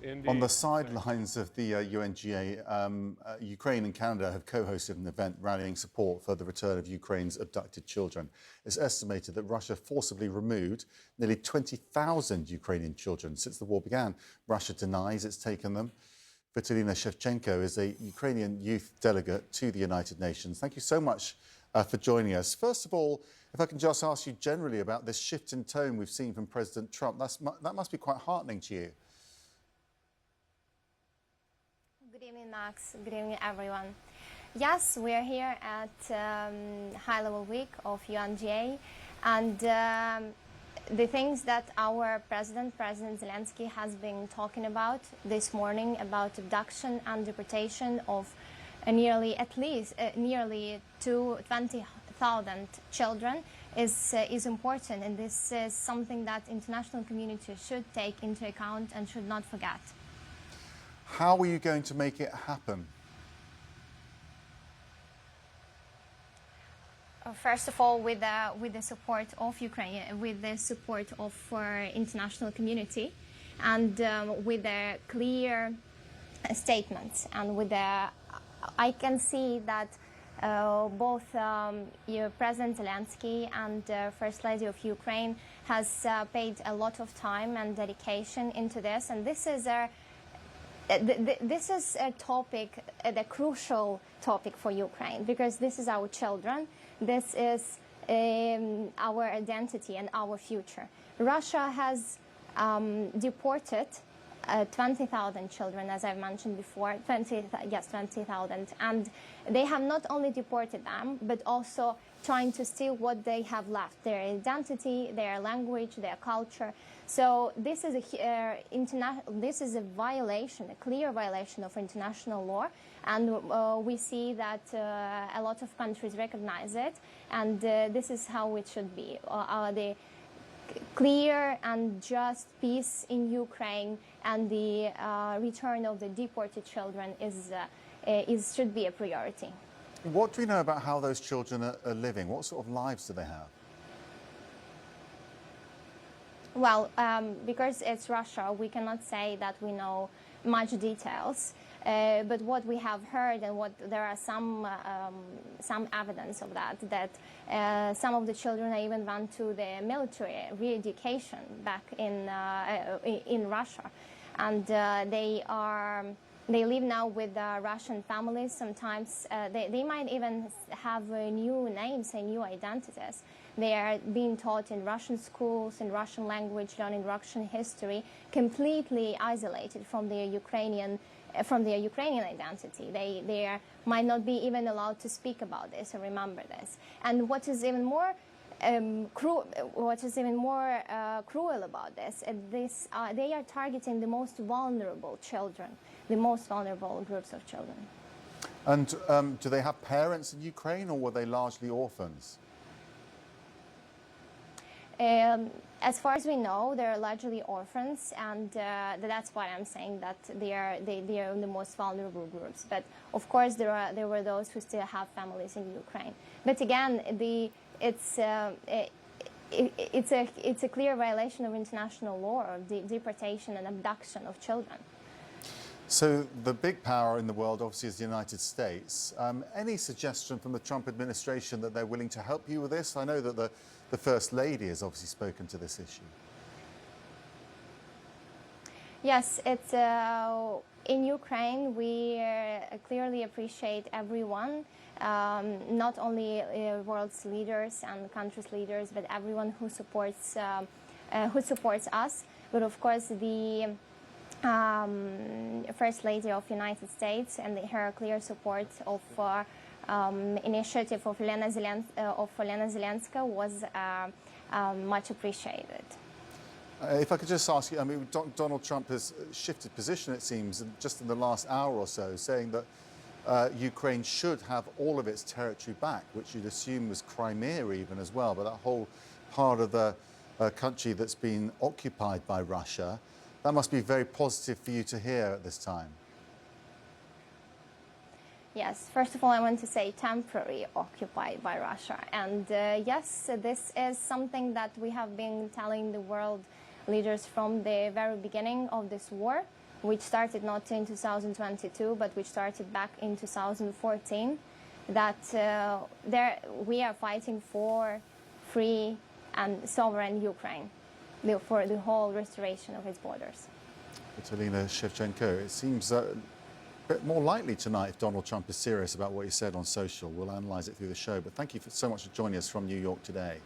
On the sidelines of the UNGA, Ukraine and Canada have co-hosted an event rallying support for the return of Ukraine's abducted children. It's estimated that Russia forcibly removed nearly 20,000 Ukrainian children since the war began. Russia denies it's taken them. Vitalina Shevchenko is a Ukrainian youth delegate to the United Nations. Thank you so much for joining us. First of all, if I can just ask you generally about this shift in tone we've seen from President Trump, that must be quite heartening to you. Good evening, Max. Good evening, everyone. Yes, we are here at high-level week of UNGA, and the things that our President Zelensky, has been talking about this morning about abduction and deportation of nearly 20,000 children is important, and this is something that international community should take into account and should not forget. How are you going to make it happen? First of all, with the support of Ukraine, with the support of international community, and with the clear statements, and with the, I can see that both President Zelensky and First Lady of Ukraine has paid a lot of time and dedication into this, and this is a topic, the crucial topic for Ukraine, because this is our children, this is our identity and our future. Russia has deported 20,000 children, as I've mentioned before, 20,000, and they have not only deported them, but also trying to steal what they have left, their identity, their language, their culture. So this is a violation, a clear violation of international law, and we see that a lot of countries recognize it, and this is how it should be. The clear and just peace in Ukraine and the return of the deported children should be a priority. What do we know about how those children are living? What sort of lives do they have? Well, because it's Russia, we cannot say that we know much details. But what we have heard, and there are some evidence of that some of the children even went to the military re-education back in Russia, and they live now with Russian families. Sometimes they might even have new names and new identities. They are being taught in Russian schools, in Russian language, learning Russian history, completely isolated from their Ukrainian identity. They might not be even allowed to speak about this or remember this. And what is even more cruel about this is they are targeting the most vulnerable children, the most vulnerable groups of children. And do they have parents in Ukraine, or were they largely orphans? As far as we know, they're largely orphans, and that's why I'm saying that they are the most vulnerable groups. But of course, there were those who still have families in Ukraine. But again, it's a clear violation of international law, of the deportation and abduction of children. So the big power in the world, obviously, is the United States. Any suggestion from the Trump administration that they're willing to help you with this? I know that the First Lady has obviously spoken to this issue. Yes, it's in Ukraine. We clearly appreciate everyone, not only world's leaders and countries' leaders, but everyone who supports us. But of course, the First Lady of the United States and her clear support of initiative of Lena Zelenska was much appreciated. If I could just ask you, I mean, Donald Trump has shifted position, it seems, just in the last hour or so, saying that Ukraine should have all of its territory back, which you'd assume was Crimea even as well, but that whole part of the country that's been occupied by Russia. That must be very positive for you to hear at this time. Yes, first of all, I want to say temporarily occupied by Russia. And yes, this is something that we have been telling the world leaders from the very beginning of this war. which started not in 2022, but which started back in 2014, that we are fighting for free and sovereign Ukraine, for the whole restoration of its borders. Vitalina Shevchenko, it seems a bit more likely tonight if Donald Trump is serious about what he said on social. We'll analyse it through the show, but thank you so much for joining us from New York today.